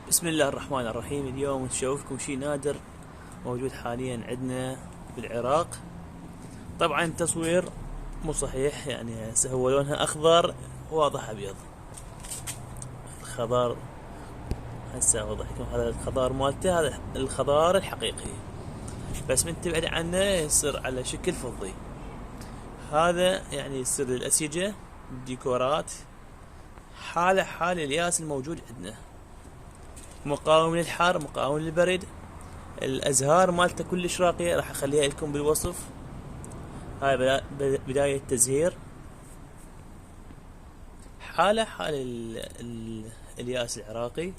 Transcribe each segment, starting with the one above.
بسم الله الرحمن الرحيم. اليوم نشوفكم شيء نادر موجود حاليا عندنا بالعراق. طبعا التصوير مو صحيح، يعني هسه هو لونها اخضر واضح ابيض. الخضار هسه اوضح لكم، هذا الخضار مالته، هذا الخضار الحقيقي، بس من تبعد عنه يصير على شكل فضي. هذا يعني يصير للأسيجة، الديكورات، حال الياس الموجود عندنا، مقاوم للحر، مقاوم للبرد. الازهار مالته كلش راقيه، راح اخليها لكم بالوصف. هاي بدايه تزهير، حال الياس العراقي،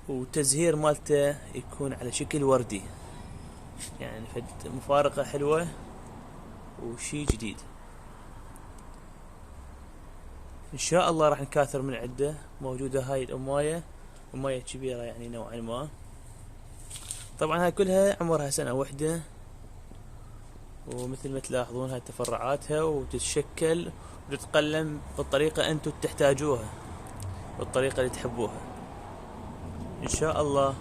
وتزهير مالته يكون على شكل وردي، يعني فد مفارقه حلوه وشي جديد. ان شاء الله راح نكاثر من عده. موجوده هاي الامايه، امايه كبيره يعني نوعا ما. طبعا هاي كلها عمرها سنه واحده، ومثل ما تلاحظون هاي تفرعاتها، وتتشكل وتتقلم بالطريقة انتم تحتاجوها، بالطريقة اللي تحبوها. ان شاء الله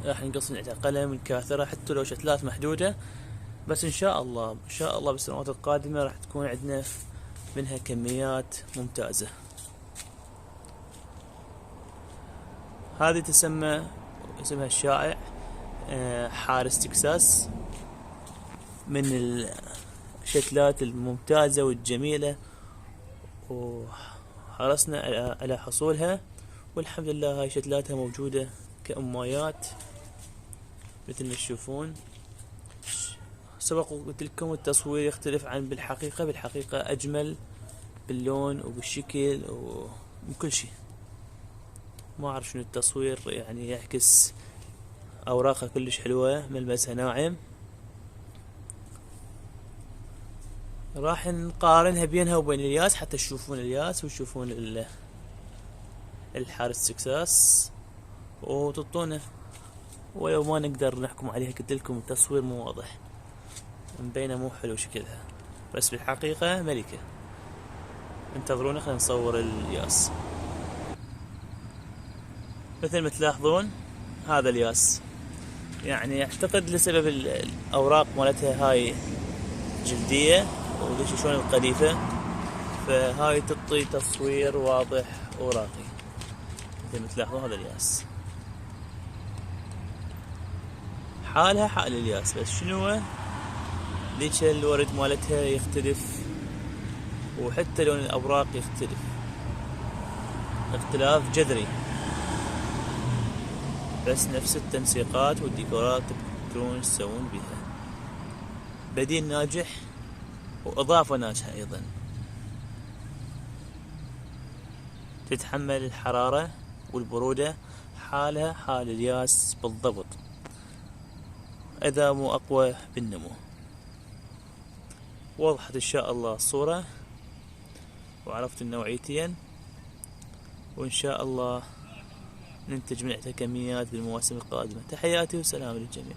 راح نقص على قلم الكاثرة حتى لو شتلات محدودة، بس ان شاء الله بالسنوات القادمة راح تكون عندنا منها كميات ممتازة. هذه اسمها الشائع حارس تكساس، من الشتلات الممتازة والجميلة، وحرصنا على حصولها، والحمد لله هاي شتلاتها موجودة كأمايات مثل ما تشوفون. سبق وقلت لكم التصوير يختلف عن بالحقيقة أجمل باللون وبالشكل وبكل شيء. ما أعرف شنو التصوير، يعني يعكس أوراقها كلش حلوة، ملمسها ناعم. راح نقارنها بينها وبين الياس حتى تشوفون الياس وتشوفون الحارس تكساس وتعطونا. ولو ما نقدر نحكم عليها، قلت لكم التصوير مو واضح، مبينه مو حلو شكلها، بس بالحقيقة ملكة. انتظرونا خلينا نصور الياس. مثل ما تلاحظون هذا الياس، يعني اعتقد لسبب الاوراق مالتها هاي جلدية وليش شلون القذيفة، فهاي تعطي تصوير واضح وراقي. مثل ما تلاحظون هذا الياس حالها حال الياس، بس شنو ذيك الورد مالتها يختلف، وحتى لون الأوراق يختلف اختلاف جذري، بس نفس التنسيقات والديكورات تقدرون تسوون بها. بديل ناجح وإضافة ناجحة أيضا، تتحمل الحرارة والبرودة، حالها حال الياس بالضبط، إذا مو أقوى بالنمو. وضحت إن شاء الله الصورة وعرفت النوعيتين، وإن شاء الله ننتج منها كميات بالمواسم القادمة. تحياتي وسلام للجميع.